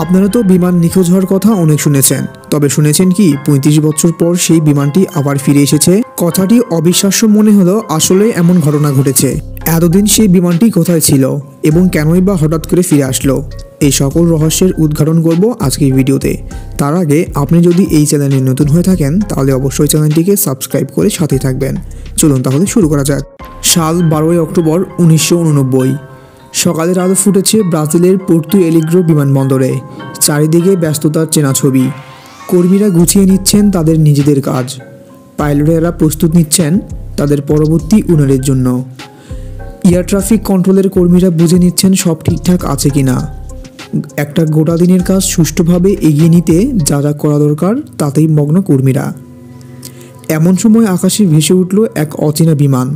আপনারা তো বিমান নিখোঁজ হওয়ার কথা অনেক শুনেছেন, তবে শুনেছেন কি ৩৫ বছর পর সেই বিমানটি আবার ফিরে এসেছে? কথাটি অবিশ্বাস্য মনে হলো, আসলে এমন ঘটনা ঘটেছে। এতদিন সেই বিমানটি কোথায় ছিল এবং কেনই বা হঠাৎ করে ফিরে আসলো, এই সকল রহস্যের উদ্ঘাটন করব আজকের ভিডিওতে। তার আগে আপনি যদি এই চ্যানেলে নতুন হয়ে থাকেন তাহলে অবশ্যই চ্যানেলটিকে সাবস্ক্রাইব করে সাথে থাকবেন। চলুন তাহলে শুরু করা যাক। সাল 12 অক্টোবর 1989। সকালের আলো ফুটেছে ব্রাজিলের পোর্তো এলিগ্রো বিমানবন্দরে। চারিদিকে ব্যস্ততার চেনা ছবি। কর্মীরা গুছিয়ে নিচ্ছেন তাদের নিজেদের কাজ। পাইলটেরা প্রস্তুত নিচ্ছেন তাদের পরবর্তী উড়ানের জন্য। এয়ার ট্রাফিক কন্ট্রোলের কর্মীরা বুঝে নিচ্ছেন সব ঠিকঠাক আছে কিনা। একটা গোটা দিনের কাজ সুষ্ঠুভাবে এগিয়ে নিতে যা যা করা দরকার তাতেই মগ্ন কর্মীরা। এমন সময় আকাশে ভেসে উঠল এক অচেনা বিমান।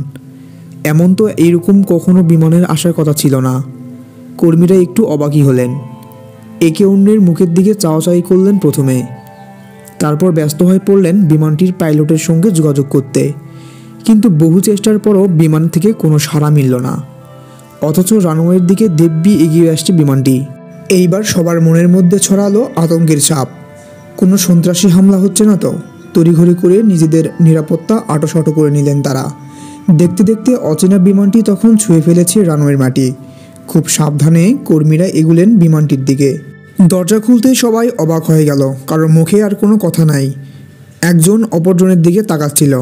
এমন তো এইরকম কখনো বিমানের আসার কথা ছিল না। কর্মীরা একটু অবাকই হলেন। একে অন্যের মুখের দিকে চাওয়াচাই করলেন প্রথমে, তারপর ব্যস্ত হয়ে পড়লেন বিমানটির পাইলটের সঙ্গে যোগাযোগ করতে। কিন্তু বহু চেষ্টার পরও বিমান থেকে কোনো সাড়া মিলল না। অথচ রানওয়ের দিকে দিব্যি এগিয়ে আসছে বিমানটি। এইবার সবার মনের মধ্যে ছড়ালো আতঙ্কের ছাপ। কোনো সন্ত্রাসী হামলা হচ্ছে না তো? তড়িঘড়ি করে নিজেদের নিরাপত্তা আঁটোসাঁটো করে নিলেন তারা। দেখতে দেখতে অচেনা বিমানটি তখন ছুঁয়ে ফেলেছে রানওয়ের মাটি। খুব সাবধানে কর্মীরা এগুলেন বিমানটির দিকে। দরজা খুলতেই সবাই অবাক হয়ে গেল, কারণ মুখে আর কোনো কথা নাই। একজন অপরজনের দিকে তাকাচ্ছিল।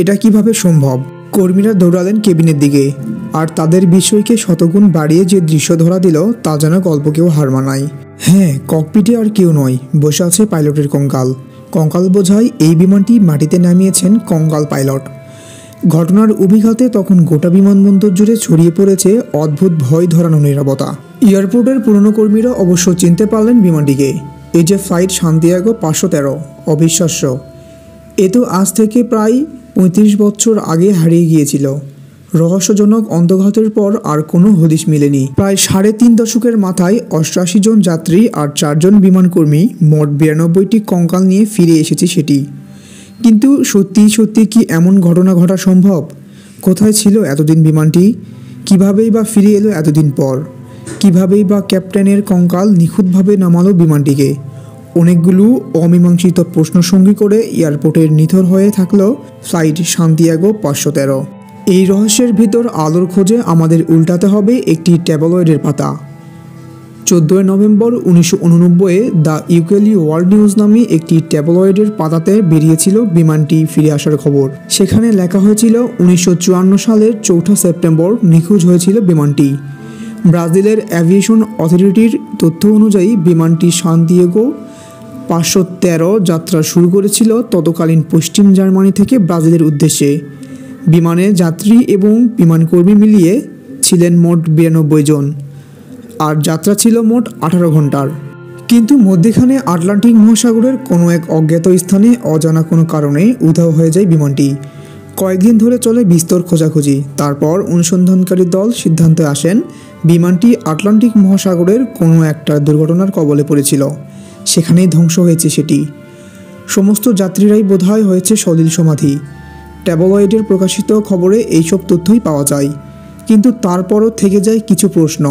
এটা কিভাবে সম্ভব? কর্মীরা দৌড়ালেন কেবিনের দিকে, আর তাদের বিষয়কে শতগুণ বাড়িয়ে যে দৃশ্য ধরা দিল তা যেন গল্পকেও হার মানায়। হ্যাঁ, ককপিটে আর কেউ নয়, বসে আছে পাইলটের কঙ্কাল। কঙ্কাল বোঝায় এই বিমানটি মাটিতে নামিয়েছেন কঙ্কাল পাইলট। ঘটনার অভিঘাতে তখন গোটা বিমানবন্দর জুড়ে ছড়িয়ে পড়েছে অদ্ভুত ভয় ধরানো নীরবতা। এয়ারপোর্টের পুরনো কর্মীরা অবশ্য চিনতে পারলেন বিমানটিকে। এই যে ফ্লাইট সান্তিয়াগো 513, অবিশ্বাস্য। এ তো আজ থেকে প্রায় 35 বছর আগে হারিয়ে গিয়েছিল। রহস্যজনক অন্তর্ঘাতের পর আর কোনো হদিশ মেলেনি। প্রায় 3.5 দশকের মাথায় 88 জন যাত্রী আর 4 জন বিমানকর্মী, মোট 92টি কঙ্কাল নিয়ে ফিরে এসেছে সেটি। কিন্তু সত্যি সত্যি কি এমন ঘটনা ঘটা সম্ভব? কোথায় ছিল এতদিন বিমানটি? কীভাবেই বা ফিরে এলো এতদিন পর? কীভাবেই বা ক্যাপ্টেনের কঙ্কাল নিখুঁতভাবে নামালো বিমানটিকে? অনেকগুলো অমীমাংসিত প্রশ্ন সঙ্গী করে এয়ারপোর্টের নিথর হয়ে থাকলো ফ্লাইট সান্তিয়াগো 513। এই রহস্যের ভিতর আলোর খোঁজে আমাদের উল্টাতে হবে একটি ট্যাবলয়েডের পাতা। 14 নভেম্বর 1989 দ্য ইউকেলি ওয়ার্ল্ড নিউজ নামে একটি ট্যাবলয়েডের পাতাতে বেরিয়েছিল বিমানটি ফিরে আসার খবর। সেখানে লেখা হয়েছিল 1954 সালের 4 সেপ্টেম্বর নিখোঁজ হয়েছিল বিমানটি। ব্রাজিলের অ্যাভিয়েশন অথরিটির তথ্য অনুযায়ী বিমানটি সান্তিয়াগো 513 যাত্রা শুরু করেছিল তৎকালীন পশ্চিম জার্মানি থেকে ব্রাজিলের উদ্দেশ্যে। বিমানে যাত্রী এবং বিমানকর্মী মিলিয়ে ছিলেন মোট 92 জন, আর যাত্রা ছিল মোট 18 ঘন্টার। কিন্তু মধ্যেখানে আটলান্টিক মহাসাগরের কোনো এক অজ্ঞাত স্থানে অজানা কোনো কারণে উধাও হয়ে যায় বিমানটি। কয়েকদিন ধরে চলে বিস্তর খোঁজাখুঁজি। তারপর অনুসন্ধানকারী দল সিদ্ধান্তে আসেন বিমানটি আটলান্টিক মহাসাগরের কোনো একটা দুর্ঘটনার কবলে পড়েছিল। সেখানেই ধ্বংস হয়েছে সেটি। সমস্ত যাত্রীরাই বোধহয় হয়েছে সলিল সমাধি। ট্যাবলয়েডের প্রকাশিত খবরে এইসব তথ্যই পাওয়া যায়। কিন্তু তারপরও থেকে যায় কিছু প্রশ্ন।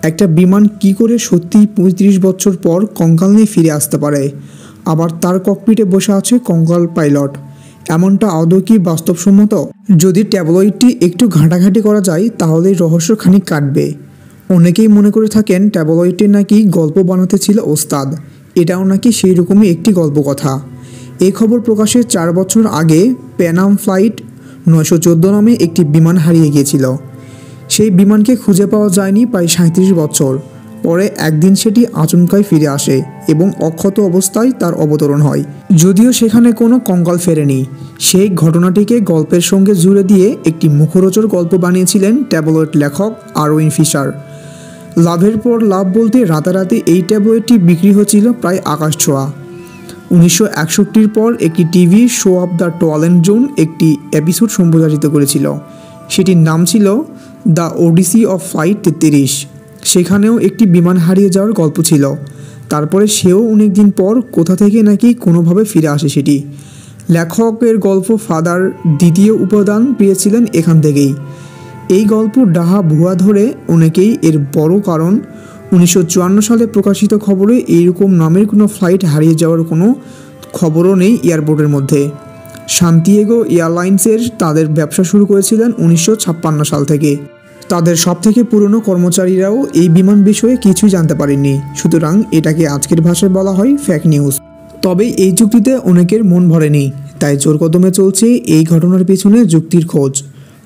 একটা বিমান কি করে সত্যি 35 বছর পর কঙ্কাল নিয়ে ফিরে আসতে পারে? আবার তার ককপিটে বসে আছে কঙ্কাল পাইলট। এমনটা আদৌ কি বাস্তবসম্মত? যদি ট্যাবলয়েডটি একটু ঘাঁটাঘাঁটি করা যায় তাহলে রহস্য খানিক কাটবে। অনেকেই মনে করে থাকেন ট্যাবলয়েডটি নাকি গল্প বানাতে ছিল ওস্তাদ। এটাও নাকি সেই রকমই একটি গল্পকথা। এই খবর প্রকাশের 4 বছর আগে প্যানাম ফ্লাইট 914 নামে একটি বিমান হারিয়ে গিয়েছিল। সেই বিমানকে খুঁজে পাওয়া যায়নি প্রায় 37 বছর। পরে একদিন সেটি আচমকাই ফিরে আসে এবং অক্ষত অবস্থায় তার অবতরণ হয়। যদিও সেখানে কোনো কঙ্কাল ফেরেনি। সেই ঘটনাটিকে গল্পের সঙ্গে জুড়ে দিয়ে একটি মুখরোচক গল্প বানিয়েছিলেন ট্যাবলয়েড লেখক আরউইন ফিশার। লাভের পর লাভ বলতে রাতারাতি এই ট্যাবলয়েডটি বিক্রি হচ্ছিল প্রায় আকাশ ছোঁয়া। 1961 পর একটি TV show of the Twilight Zone একটি এপিসোড সম্প্রচারিত করেছিল। সেটির নাম ছিল দ্য ওডিসি অফ ফ্লাইট 33। সেখানেও একটি বিমান হারিয়ে যাওয়ার গল্প ছিল। তারপরে সেও অনেক দিন পর কোথা থেকে নাকি কোনোভাবে ফিরে আসে সেটি। লেখকের গল্প ফাদার দ্বিতীয় উপাদান পেয়েছিলেন এখান থেকেই। এই গল্প ডাহা ভুয়া ধরে অনেকেই এর বড় কারণ 1954 সালে প্রকাশিত খবরে এইরকম নামের কোনো ফ্লাইট হারিয়ে যাওয়ার কোনো খবরও নেই এয়ারপোর্টের মধ্যে। সান্তিয়াগো এয়ারলাইন্সের তাদের ব্যবসা শুরু করেছিলেন 1956 সাল থেকে। তাদের সবথেকে পুরনো কর্মচারীরাও এই বিমান বিষয়ে কিছুই জানতে পারেননি, সুতরাং এটাকে আজকের ভাষায় বলা হয় ফেক নিউজ। তবে এই যুক্তিতে অনেকের মন ভরেনি, তাই জোর কদমে চলছে এই ঘটনার পিছনে যুক্তির খোঁজ।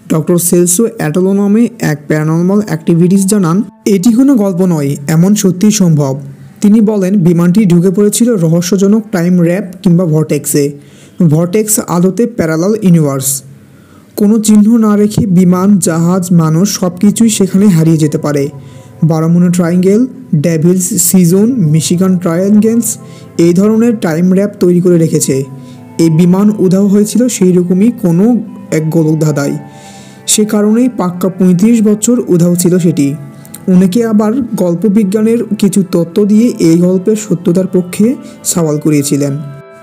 ডক্টর সেলসো অ্যাটোলো নামে এক প্যারানর্মাল অ্যাক্টিভিটিস জানান, এটি কোনো গল্প নয়, এমন সত্যিই সম্ভব। তিনি বলেন, বিমানটি ঢুকে পড়েছিল রহস্যজনক টাইম র্যাপ কিংবা ভর্টেক্সে। ভর্টেক্স আদতে প্যারালাল ইউনিভার্স। কোনো চিহ্ন না রেখে বিমান, জাহাজ, মানুষ সব কিছুই সেখানে হারিয়ে যেতে পারে। Bermuda Triangle, Devil's Sea zone, Michigan triangles এই ধরনের টাইম র্যাপ তৈরি করে রেখেছে। এই বিমান উধাও হয়েছিল সেই রকমই কোনো এক গোলকধাঁধায়। সে কারণেই পাক্কা 35 বছর উধাও ছিল সেটি। অনেকে আবার গল্পবিজ্ঞানের কিছু তত্ত্ব দিয়ে এই গল্পের সত্যতার পক্ষে সওয়াল করিয়েছিলেন।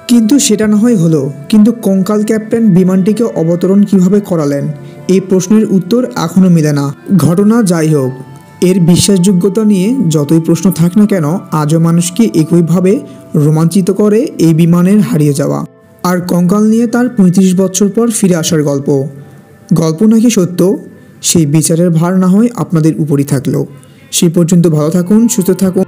কিন্তু সেটা না হয় হলো, কিন্তু কঙ্কাল ক্যাপ্টেন বিমানটিকে অবতরণ কিভাবে করালেন, এই প্রশ্নের উত্তর এখনও মেলে না। ঘটনা যাই হোক, এর বিশ্বাসযোগ্যতা নিয়ে যতই প্রশ্ন থাক না কেন, আজও মানুষকে একইভাবে রোমাঞ্চিত করে এই বিমানের হারিয়ে যাওয়া আর কঙ্কাল নিয়ে তার 35 বছর পর ফিরে আসার গল্প। গল্প নাকি সত্য, সেই বিচারের ভার না হয় আপনাদের উপরই থাকলো। সেই পর্যন্ত ভালো থাকুন, সুস্থ থাকুন।